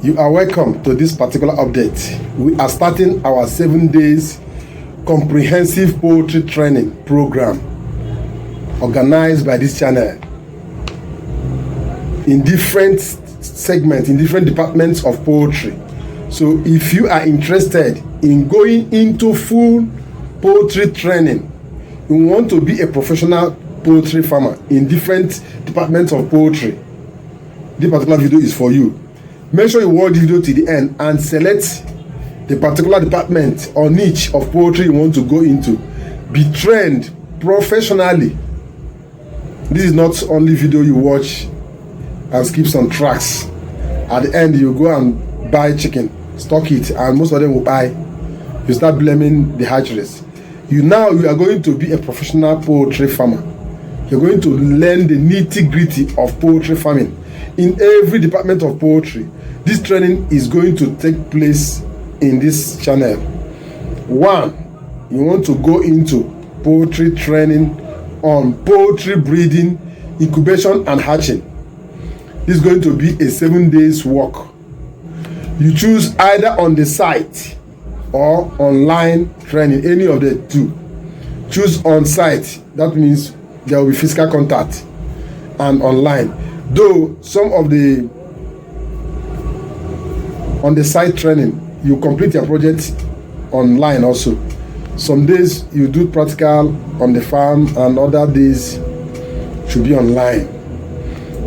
You are welcome to this particular update. We are starting our 7 days comprehensive poultry training program organized by this channel in different segments, in different departments of poultry. So if you are interested in going into full poultry training, you want to be a professional poultry farmer in different departments of poultry, this particular video is for you. Make sure you watch the video to the end and select the particular department or niche of poultry you want to go into. Be trained professionally. This is not only video you watch and skip some tracks. At the end, you go and buy chicken, stock it, and most of them will buy. You start blaming the hatcheries. You are going to be a professional poultry farmer. You're going to learn the nitty-gritty of poultry farming in every department of poultry. This training is going to take place in this channel. 1, you want to go into poultry training on poultry breeding, incubation and hatching. This is going to be a 7 days work. You choose either on the site or online training, any of the two. Choose on site, that means there will be physical contact, and online. Though some of the on the site training, you complete your project online also. Some days you do practical on the farm and other days should be online.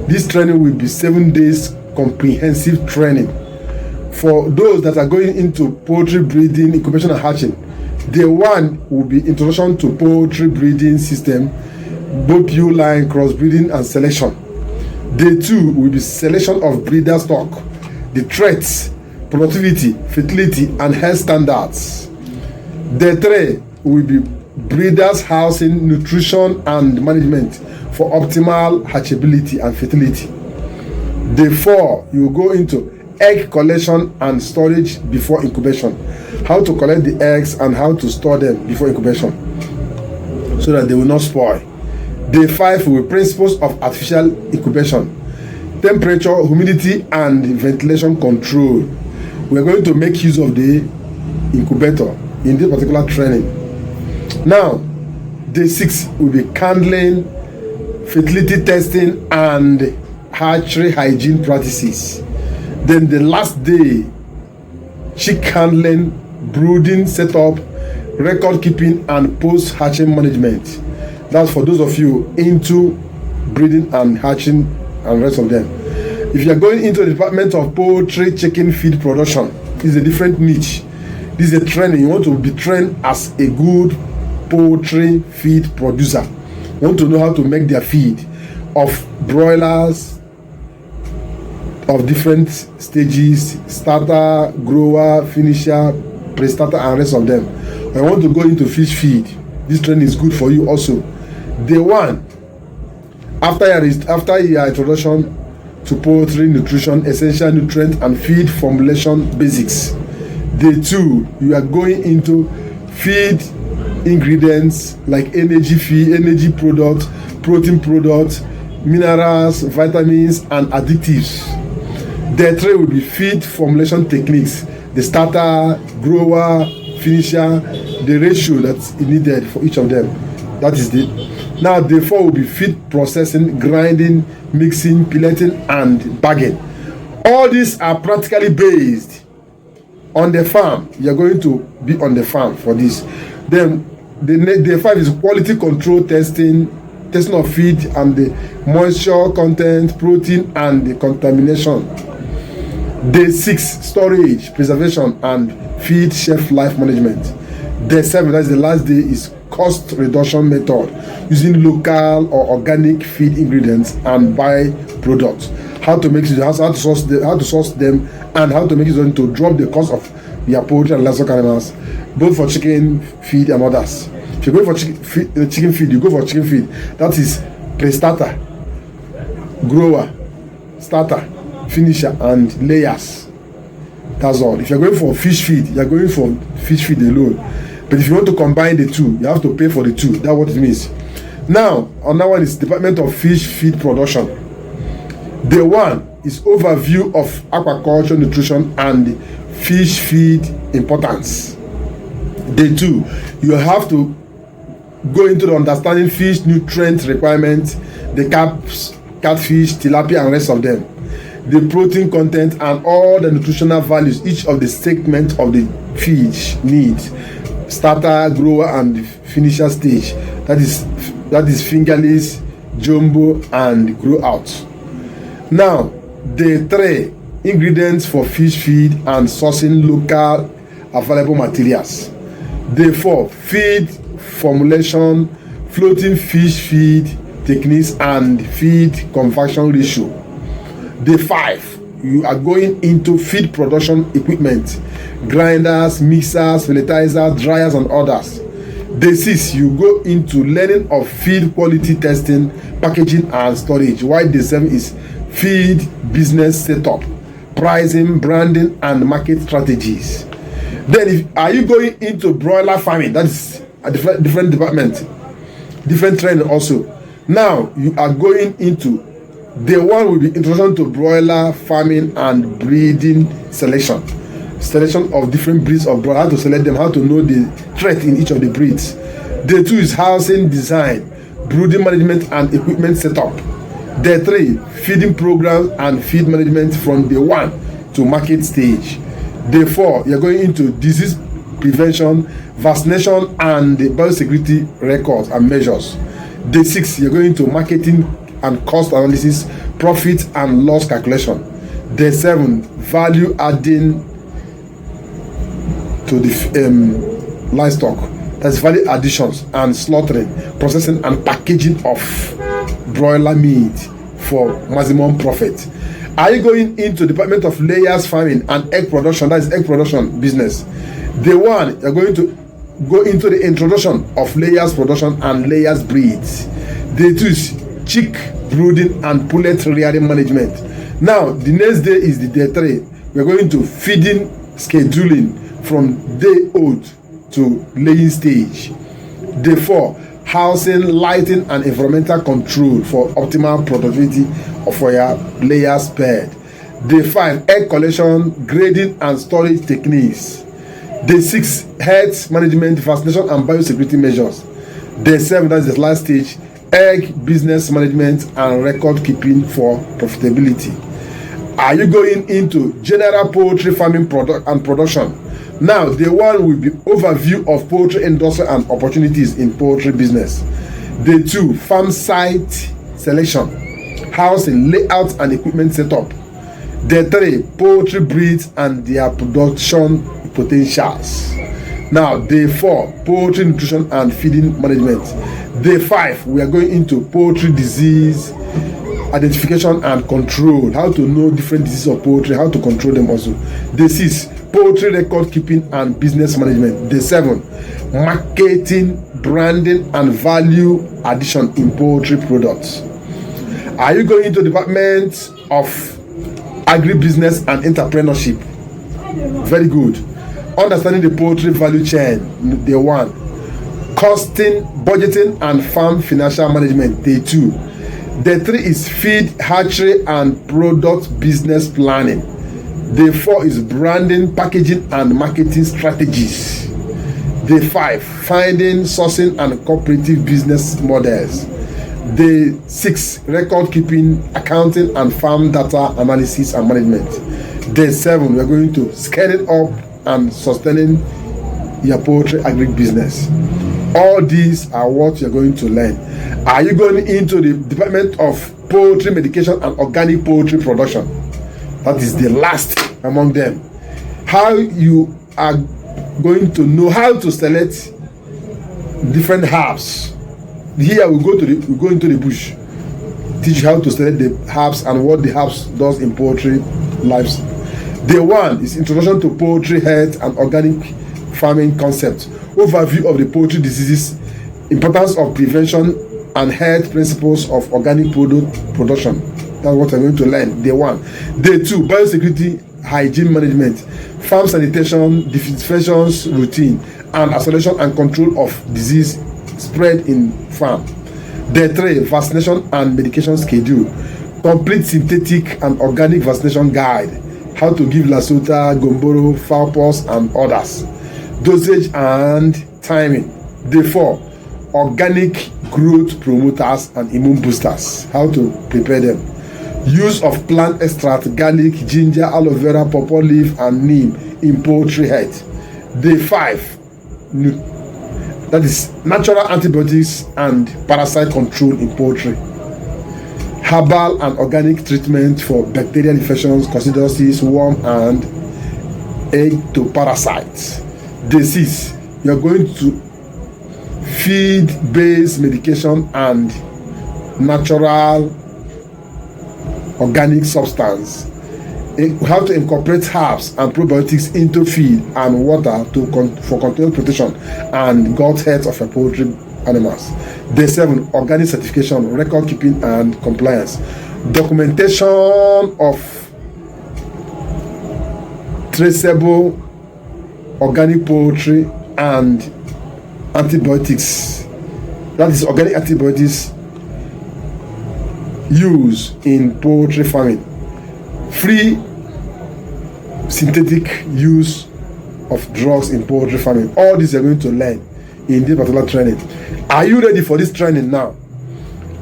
This training will be 7 days comprehensive training. For those that are going into poultry breeding, incubation and hatching, day 1 will be introduction to poultry breeding system, both pure line, crossbreeding and selection. Day 2 will be selection of breeder stock, the traits, productivity, fertility and health standards. Day 3 will be breeders housing, nutrition and management for optimal hatchability and fertility. Day 4, you will go into egg collection and storage before incubation, how to collect the eggs and how to store them before incubation so that they will not spoil. Day 5 will be principles of artificial incubation, temperature, humidity and ventilation control. We are going to make use of the incubator in this particular training. Now, day 6 will be candling, fertility testing and hatchery hygiene practices. Then the last day, chick handling, brooding setup, record keeping and post hatching management. That's for those of you into breeding and hatching and rest of them. If you are going into the department of poultry chicken feed production, this is a different niche. This is a training. You want to be trained as a good poultry feed producer. You want to know how to make their feed of broilers of different stages, starter, grower, finisher, pre-starter and rest of them. I want to go into fish feed. This training is good for you also. Day 1, after your introduction to poultry nutrition, essential nutrient and feed formulation basics. Day 2, you are going into feed ingredients like energy feed, energy products, protein products, minerals, vitamins and additives. Day 3 will be feed formulation techniques, the starter, grower, finisher, the ratio that's needed for each of them. That is it. Now day 4 will be feed processing, grinding, mixing, pelleting and bagging. All these are practically based on the farm. You are going to be on the farm for this. Then day 5 is quality control testing of feed and the moisture content, protein and the contamination. Day 6, storage, preservation and feed shelf life management. Day 7, that's the last day, is cost reduction method using local or organic feed ingredients and byproducts. How to make it, how to source them, and how to make it to drop the cost of your poultry and livestock animals, both for chicken feed and others. If you're going for chicken feed, you go for chicken feed. That is pre-starter, grower, starter, finisher and layers. That's all. If you're going for fish feed, you're going for fish feed alone. But if you want to combine the two, you have to pay for the two. That's what it means. Now, another one is Department of Fish Feed Production. Day 1 is overview of aquaculture nutrition and fish feed importance. Day 2, you have to go into the understanding fish nutrient requirements, the catfish, tilapia, and rest of them, the protein content, and all the nutritional values each of the segments of the fish needs: starter, grower, and finisher stage. That is fingerless, jumbo, and grow out. Now, day 3, ingredients for fish feed and sourcing local available materials. Day 4, feed formulation, floating fish feed techniques, and feed conversion ratio. Day 5, you are going into feed production equipment, grinders, mixers, pelletizers, dryers, and others. Day 6, you go into learning of feed quality testing, packaging, and storage. While day 7 is feed business setup, pricing, branding, and market strategies. Then, are you going into broiler farming? That is a different department, different training also. Now you are going into day 1 will be introduction to broiler farming and breeding selection of different breeds of broiler, how to select them, how to know the trait in each of the breeds. Day 2 is housing design, brooding management, and equipment setup. Day 3, feeding programs and feed management from day 1 to market stage. Day 4, you're going into disease prevention, vaccination, and the biosecurity records and measures. Day 6, you're going to marketing and cost analysis, profit and loss calculation. Day 7, value adding to the livestock. That's value additions and slaughtering, processing, and packaging of broiler meat for maximum profit. Are you going into department of layers farming and egg production? That is egg production business. Day 1, you're going to go into the introduction of layers production and layers breeds. Day 2 is chick brooding and pullet rearing management. Now, the next day is the day 3. We're going to feeding scheduling from day old to laying stage. Day 4, housing, lighting, and environmental control for optimal productivity of your layers bed. Day 5, egg collection, grading, and storage techniques. Day 6, health management, vaccination, and biosecurity measures. Day 7, that's the last stage, egg business management and record keeping for profitability. Are you going into general poultry farming and production? Now, day 1 will be overview of poultry industry and opportunities in poultry business. Day 2, farm site selection, housing, layout, and equipment setup. Day 3, poultry breeds and their production potentials. Now, day 4, poultry nutrition and feeding management. Day 5, we are going into poultry disease identification and control, how to know different diseases of poultry, how to control them also. Day 6, poultry record keeping and business management. Day 7, marketing, branding, and value addition in poultry products. Are you going into the department of agribusiness and entrepreneurship? Very good. Understanding the poultry value chain. Day 1, costing, budgeting, and farm financial management. Day 2. Day 3 is feed, hatchery, and product business planning. Day 4 is branding, packaging, and marketing strategies. Day 5, finding, sourcing, and cooperative business models. Day 6, record keeping, accounting, and farm data analysis and management. Day 7, we are going to scaling up and sustaining your poultry agribusiness. All these are what you're going to learn. Are you going into the department of poultry medication and organic poultry production? That is the last among them. How you are going to know how to select different herbs. Here we go into the bush, teach you how to select the herbs and what the herbs does in poultry lives. Day 1 is introduction to poultry health and organic farming concepts, overview of the poultry diseases, importance of prevention, and health principles of organic production. That's what I'm going to learn. Day 1. Day 2, biosecurity, hygiene management, farm sanitation, disinfections routine, and isolation and control of disease spread in farm. Day 3, vaccination and medication schedule, Complete synthetic and organic vaccination guide, how to give Lasota, Gomboro, fowl pox and others. Dosage and timing. Day 4, organic growth promoters and immune boosters, how to prepare them. Use of plant extract, garlic, ginger, aloe vera, pawpaw leaf and neem in poultry head. Day 5, that is natural antibiotics and parasite control in poultry. Herbal and organic treatment for bacterial infections, coccidiosis, worm and ectoparasites. Day 6, you are going to feed-based medication and natural organic substance. How to incorporate herbs and probiotics into feed and water for controlled protection and gut health of your poultry animals. Day 7, organic certification, record keeping and compliance. Documentation of traceable organic poultry and antibiotics. That is organic antibiotics used in poultry farming. Free synthetic use of drugs in poultry farming. All this you're going to learn in this particular training. Are you ready for this training now?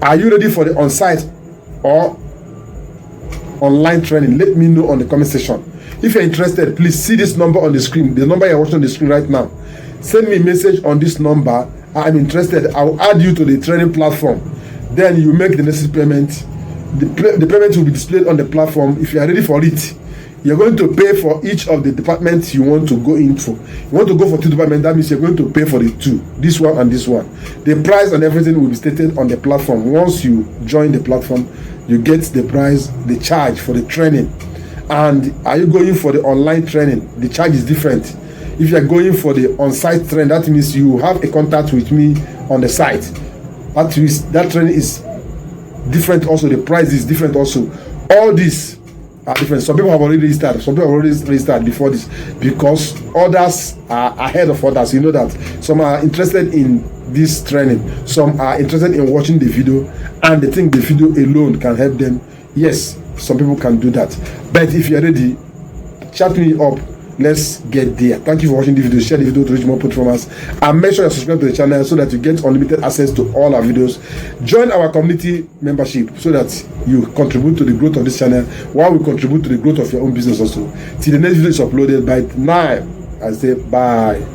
Are you ready for the on-site or online training? Let me know on the comment section. If you're interested, please see this number on the screen, the number you're watching on the screen right now. Send me a message on this number. I'm interested. I'll add you to the training platform. Then you make the necessary payment. The payment will be displayed on the platform. If you are ready for it, you're going to pay for each of the departments you want to go in for. You want to go for 2 departments, that means you're going to pay for the 2, this one and this one. The price and everything will be stated on the platform. Once you join the platform, you get the price, the charge for the training. And are you going for the online training? The charge is different. If you are going for the on-site training, that means you have a contact with me on the site. That training is different also. The price is different also. All these are different. Some people have already registered. Some people have already registered before this because others are ahead of others. You know that some are interested in this training. Some are interested in watching the video and they think the video alone can help them. Yes, some people can do that. But if you're ready, chat me up. Let's get there. Thank you for watching the video. Share the video to reach more poultry farmers and make sure you subscribe to the channel so that you get unlimited access to all our videos. Join our community membership so that you contribute to the growth of this channel while we contribute to the growth of your own business also. Till the next video is uploaded by 9, I say bye.